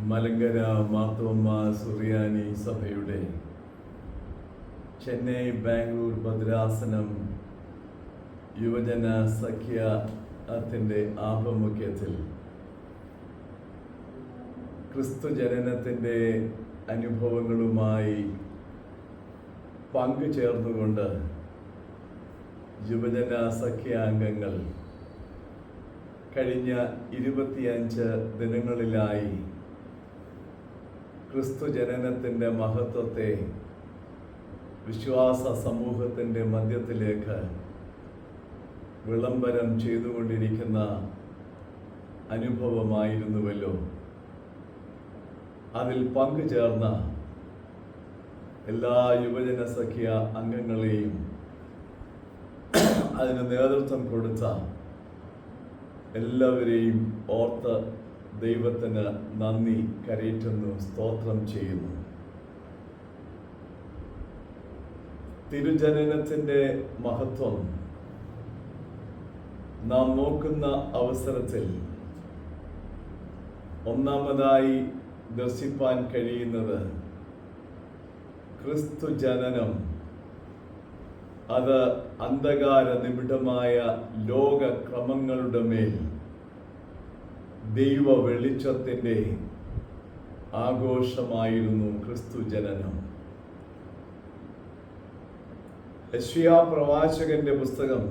മലങ്കര മാർത്തോമ്മ സുറിയാനി സഭയുടെ ചെന്നൈ, ബാംഗ്ലൂർ, ഭദ്രാസനം യുവജന സഖ്യത്തിൻ്റെ ആഭിമുഖ്യത്തിൽ ക്രിസ്തു ജനനത്തിൻ്റെ അനുഭവങ്ങളുമായി പങ്കുചേർന്നുകൊണ്ട് യുവജന സഖ്യാംഗങ്ങൾ കഴിഞ്ഞ 25 ദിനങ്ങളിലായി ക്രിസ്തു ജനനത്തിൻ്റെ മഹത്വത്തെ വിശ്വാസ സമൂഹത്തിൻ്റെ മധ്യത്തിലേക്ക് വിളംബരം ചെയ്തുകൊണ്ടിരിക്കുന്ന അനുഭവമായിരുന്നുവല്ലോ. അതിൽ പങ്കുചേർന്ന എല്ലാ യുവജന സഖ്യ അംഗങ്ങളെയും അതിന് നേതൃത്വം കൊടുത്ത എല്ലാവരെയും ഓർത്ത് ദൈവത്തിന് നന്ദി കരയറ്റുന്നു, സ്തോത്രം ചെയ്യുന്നു. തിരുജനനത്തിൻ്റെ മഹത്വം നാം നോക്കുന്ന അവസരത്തിൽ ഒന്നാമതായി ദർശിപ്പാൻ കഴിയുന്നത് ക്രിസ്തു ജനനം അത് അന്ധകാര നിബിഡമായ ലോകക്രമങ്ങളുടെ മേൽ ദൈവ വെളിച്ചത്തിൻ്റെ ആഘോഷമായിരുന്നു ക്രിസ്തു ജനനം. യെശയ്യാ പ്രവാചകന്റെ പുസ്തകം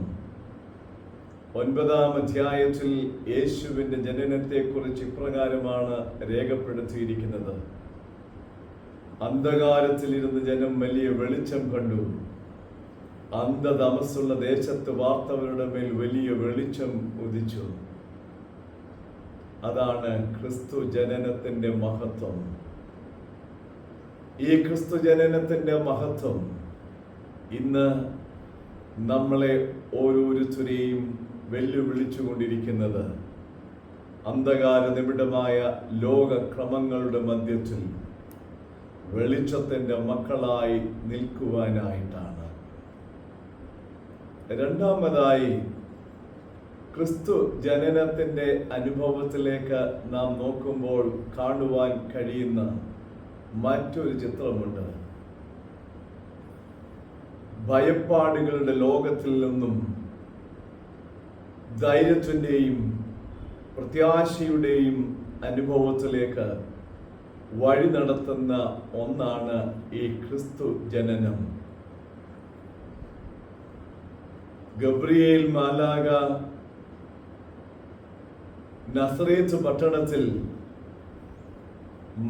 9-ാം അധ്യായത്തിൽ യേശുവിൻ്റെ ജനനത്തെക്കുറിച്ച് ഇപ്രകാരമാണ് രേഖപ്പെടുത്തിയിരിക്കുന്നത്: അന്ധകാരത്തിലിരുന്ന് ജനം വലിയ വെളിച്ചം കണ്ടു, അന്ധതമസ്സുള്ള ദേശത്ത് വാർത്തവരുടെ മേൽ വലിയ വെളിച്ചം ഉദിച്ചു. അതാണ് ക്രിസ്തു ജനനത്തിൻ്റെ മഹത്വം. ഈ ക്രിസ്തു ജനനത്തിൻ്റെ മഹത്വം ഇന്ന് നമ്മളെ ഓരോരുത്തരെയും വെല്ലുവിളിച്ചുകൊണ്ടിരിക്കുന്നത് അന്ധകാര നിബിഡമായ ലോകക്രമങ്ങളുടെ മധ്യത്തിൽ വെളിച്ചത്തിൻ്റെ മക്കളായി നിൽക്കുവാനായിട്ടാണ്. രണ്ടാമതായി ക്രിസ്തു ജനനത്തിൻ്റെ അനുഭവത്തിലേക്ക് നാം നോക്കുമ്പോൾ കാണുവാൻ കഴിയുന്ന മറ്റൊരു ചിത്രമുണ്ട്. ഭയപ്പാടുകളുടെ ലോകത്തിൽ നിന്നും ധൈര്യത്തിൻ്റെയും പ്രത്യാശയുടെയും അനുഭവത്തിലേക്ക് വഴി നടത്തുന്ന ഒന്നാണ് ഈ ക്രിസ്തു ജനനം. ഗബ്രിയേൽ മാലാഖ നസറേത്ത് പട്ടണത്തിൽ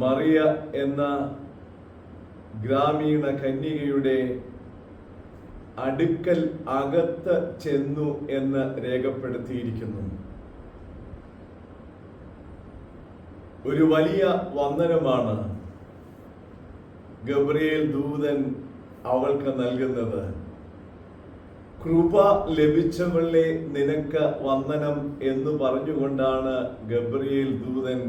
മറിയ എന്ന ഗ്രാമീണ കന്യകയുടെ അടുക്കൽ അകത്ത് ചെന്നു എന്ന് രേഖപ്പെടുത്തിയിരിക്കുന്നു. ഒരു വലിയ വന്ദനമാണ് ഗബ്രിയേൽ ദൂതൻ അവൾക്ക് നൽകുന്നത്. കൃപ ലഭിച്ചവളെ നിനക്ക് വന്ദനം എന്ന് പറഞ്ഞുകൊണ്ടാണ് ഗബ്രിയേൽ ദൂതൻ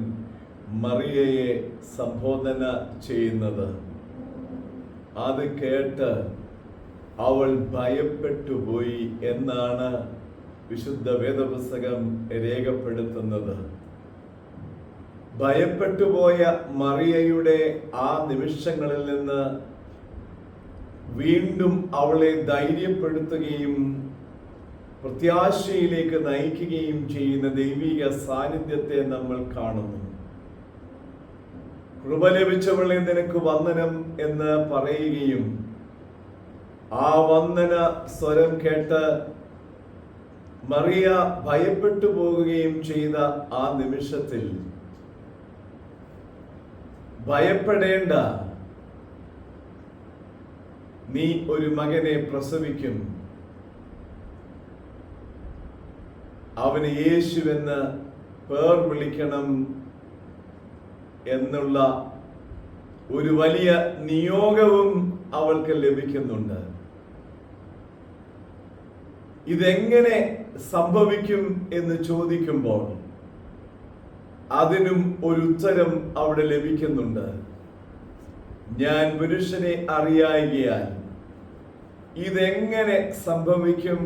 മറിയയെ സംബോധന ചെയ്യുന്നത്. അത് കേട്ട് അവൾ ഭയപ്പെട്ടുപോയി എന്നാണ് വിശുദ്ധ വേദപുസ്തകം രേഖപ്പെടുത്തുന്നത്. ഭയപ്പെട്ടുപോയ മറിയയുടെ ആ നിമിഷങ്ങളിൽ നിന്ന് വീണ്ടും അവളെ ധൈര്യപ്പെടുത്തുകയും പ്രത്യാശയിലേക്ക് നയിക്കുകയും ചെയ്യുന്ന ദൈവിക സാന്നിധ്യത്തെ നമ്മൾ കാണുന്നു. കൃപ ലഭിച്ചവളെ നിനക്ക് വന്ദനം എന്ന് പറയുകയും ആ വന്ദന സ്വരം കേട്ട് മറിയ ഭയപ്പെട്ടു പോകുകയും ചെയ്ത ആ നിമിഷത്തിൽ ഭയപ്പെടേണ്ട, നീ ഒരു മകനെ പ്രസവിക്കും, അവന് യേശുവെന്ന് പേർ വിളിക്കണം എന്നുള്ള ഒരു വലിയ നിയോഗവും അവൾക്ക് ലഭിക്കുന്നുണ്ട്. ഇതെങ്ങനെ സംഭവിക്കും എന്ന് ചോദിക്കുമ്പോൾ അതിനും ഒരു ഉത്തരം അവിടെ ലഭിക്കുന്നുണ്ട്. ഞാൻ പുരുഷനെ അറിയായികയാൽ ഇതെങ്ങനെ സംഭവിക്കും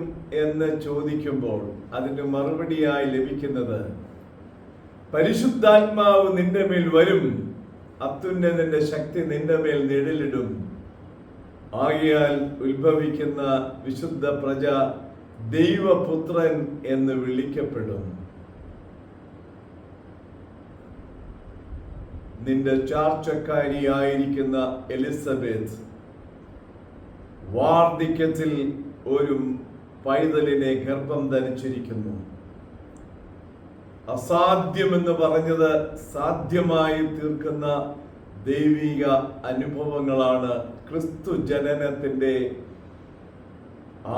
എന്ന് ചോദിക്കുമ്പോൾ അതിന് മറുപടിയായി ലഭിക്കുന്നത് പരിശുദ്ധാത്മാവ് നിന്റെ മേൽ വരും, അത്യുന്നതന്റെ ശക്തി നിന്റെ മേൽ നിഴലിടും. ആകയാൽ ഉത്ഭവിക്കുന്ന വിശുദ്ധ പ്രജ ദൈവപുത്രൻ എന്ന് വിളിക്കപ്പെടും. നിന്റെ ചാർച്ചക്കാരിയായിരിക്കുന്ന എലിസബത്ത് വാർദ്ധക്യത്തിൽ ഒരു പൈതലിനെ ഗർഭം ധരിച്ചിരിക്കുന്നു. അസാധ്യമെന്ന് പറഞ്ഞത് സാധ്യമായി തീർക്കുന്ന ദൈവിക അനുഭവങ്ങളാണ് ക്രിസ്തു ജനനത്തിന്റെ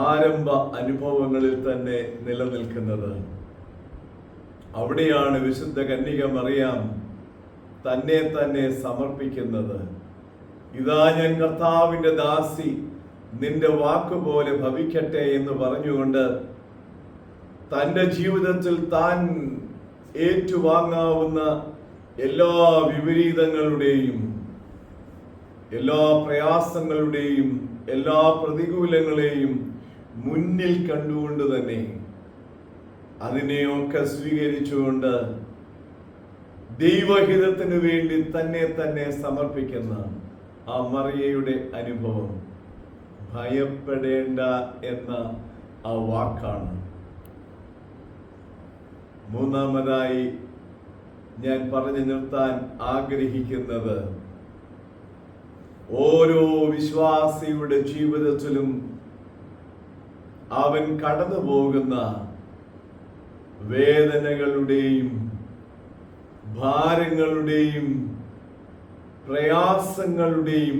ആരംഭ അനുഭവങ്ങളിൽ തന്നെ നിലനിൽക്കുന്നത്. അവിടെയാണ് വിശുദ്ധ കന്യക മറിയാം തന്നെ തന്നെ സമർപ്പിക്കുന്നത്. ഇതാ ഞാൻ കർത്താവിന്റെ ദാസി, നിന്റെ വാക്കുപോലെ ഭവിക്കട്ടെ എന്ന് പറഞ്ഞുകൊണ്ട് തൻ്റെ ജീവിതത്തിൽ താൻ ഏറ്റുവാങ്ങാവുന്ന എല്ലാ വിപരീതങ്ങളുടെയും എല്ലാ പ്രയാസങ്ങളുടെയും എല്ലാ പ്രതികൂലങ്ങളെയും മുന്നിൽ കണ്ടുകൊണ്ട് തന്നെ അതിനെയൊക്കെ സ്വീകരിച്ചുകൊണ്ട് ദൈവഹിതത്തിനു വേണ്ടി തന്നെ തന്നെ സമർപ്പിക്കുന്ന ആ മറിയയുടെ അനുഭവം ഭയപ്പെടേണ്ട എന്ന ആ വാക്കാണ്. മൂന്നാമതായി ഞാൻ പറഞ്ഞു നിർത്താൻ ആഗ്രഹിക്കുന്നത്, ഓരോ വിശ്വാസിയുടെ ജീവിതത്തിലും അവൻ കടന്നു പോകുന്ന വേദനകളുടെയും ഭാരങ്ങളുടെയും പ്രയാസങ്ങളുടെയും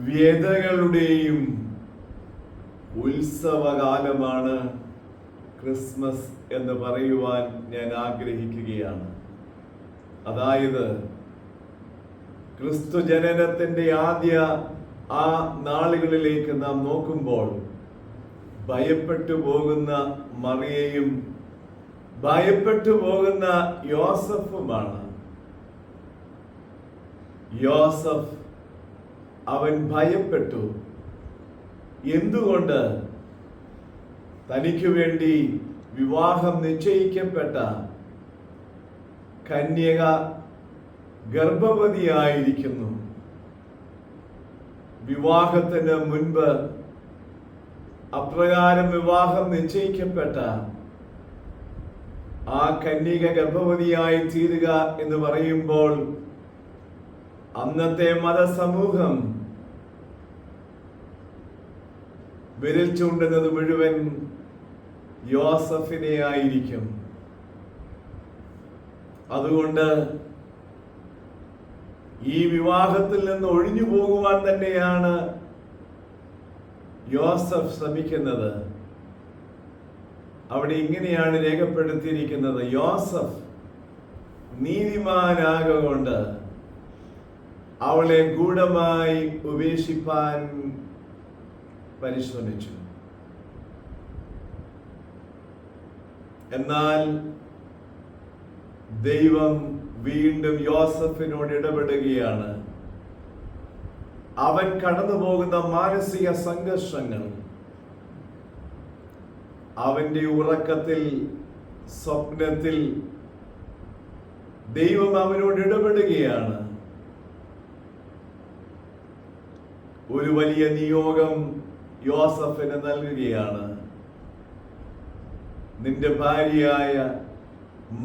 വ്യതകളുടെയും ഉത്സവകാലമാണ് ക്രിസ്മസ് എന്ന് പറയുവാൻ ഞാൻ ആഗ്രഹിക്കുകയാണ്. അതായത് ക്രിസ്തു ജനനത്തിന്റെ ആദ്യ ആ നാളുകളിലേക്ക് നാം നോക്കുമ്പോൾ ഭയപ്പെട്ടു പോകുന്ന മറിയയും ഭയപ്പെട്ടു പോകുന്ന യോസഫുമാണ്. യോസഫ് അവൻ ഭയപ്പെട്ടു. എന്തുകൊണ്ട്? തനിക്ക് വേണ്ടി വിവാഹം നിശ്ചയിക്കപ്പെട്ട കന്യക ഗർഭവതിയായിരിക്കുന്നു. വിവാഹത്തിന് മുൻപ് അപ്രകാരം വിവാഹം നിശ്ചയിക്കപ്പെട്ട ആ കന്യക ഗർഭവതിയായി തീരുക എന്ന് പറയുമ്പോൾ അന്നത്തെ മതസമൂഹം വിരൽ ചൂണ്ടുന്നത് മുഴുവൻ യോസഫിനെ ആയിരിക്കും. അതുകൊണ്ട് ഈ വിവാഹത്തിൽ നിന്ന് ഒഴിഞ്ഞു പോകുവാൻ തന്നെയാണ് യോസഫ് ശ്രമിക്കുന്നത്. അവിടെ ഇങ്ങനെയാണ് രേഖപ്പെടുത്തിയിരിക്കുന്നത്, യോസഫ് നീതിമാനാകൊണ്ട് അവളെ ഗൂഢമായി ഉപേക്ഷിപ്പാൻ പരിശ്രമിച്ചു. എന്നാൽ ദൈവം വീണ്ടും യോസഫിനോട് ഇടപെടുകയാണ്. അവൻ കടന്നു പോകുന്ന മാനസിക സംഘർഷങ്ങൾ, അവന്റെ ഉറക്കത്തിൽ സ്വപ്നത്തിൽ ദൈവം അവനോട് ഇടപെടുകയാണ്. ഒരു വലിയ നിയോഗം യോസഫിന് നൽകുകയാണ്. നിന്റെ ഭാര്യയായ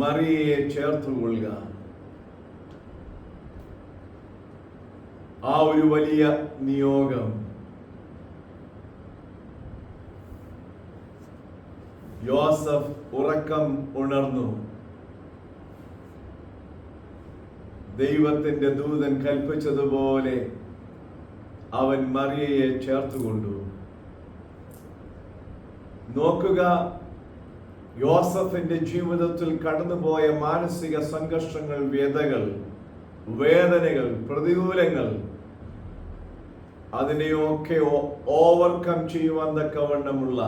മറിയയെ ചേർത്തുകൊള്ളുക. ആ ഒരു വലിയ നിയോഗം യോസഫ് ഉറക്കം ഉണർന്നു. ദൈവത്തിന്റെ ദൂതൻ കൽപ്പിച്ചതുപോലെ അവൻ മറിയയെ ചേർത്തുകൊണ്ടു. നോക്കുക, യോസഫിന്റെ ജീവിതത്തിൽ കടന്നുപോയ മാനസിക സംഘർഷങ്ങൾ, വ്യതകൾ, വേദനകൾ, പ്രതികൂലങ്ങൾ, അതിനെയൊക്കെ ഓവർകം ചെയ്യുവാൻ തക്കവണ്ണമുള്ള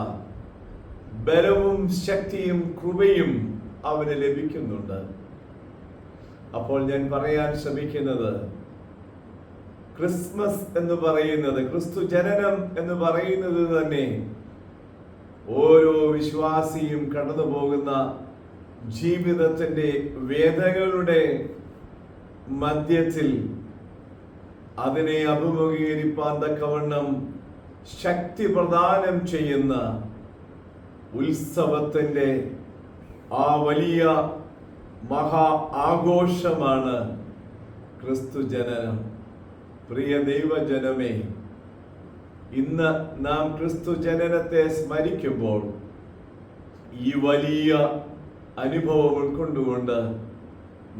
ബലവും ശക്തിയും കൃപയും അവന് ലഭിക്കുന്നുണ്ട്. അപ്പോൾ ഞാൻ പറയാൻ ശ്രമിക്കുന്നത്, ക്രിസ്മസ് എന്ന് പറയുന്നത്, ക്രിസ്തു ജനനം എന്ന് പറയുന്നത് തന്നെ ഓരോ വിശ്വാസിയും കടന്നു പോകുന്ന ജീവിതത്തിൻ്റെ വേദനകളുടെ മധ്യത്തിൽ അതിനെ അഭിമുഖീകരിപ്പാൻ തക്കവണ്ണം ശക്തി പ്രദാനം ചെയ്യുന്ന ഉത്സവത്തിൻ്റെ ആ വലിയ മഹാ ആഘോഷമാണ് ക്രിസ്തു ജനനം. പ്രിയ ദൈവജനമേ, ഇന്ന് നാം ക്രിസ്തു ജനനത്തെ സ്മരിക്കുമ്പോൾ ഈ വലിയ അനുഭവം ഉൾക്കൊണ്ടുകൊണ്ട്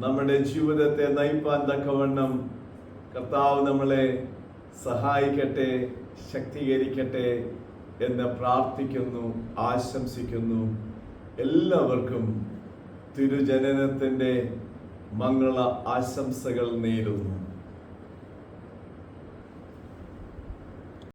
നമ്മുടെ ജീവിതത്തെ നയിപ്പാൻ തക്കവണ്ണം കർത്താവ് നമ്മളെ സഹായിക്കട്ടെ, ശക്തീകരിക്കട്ടെ എന്ന് പ്രാർത്ഥിക്കുന്നു, ആശംസിക്കുന്നു. എല്ലാവർക്കും തിരുജനനത്തിൻ്റെ മംഗള ആശംസകൾ നേരുന്നു.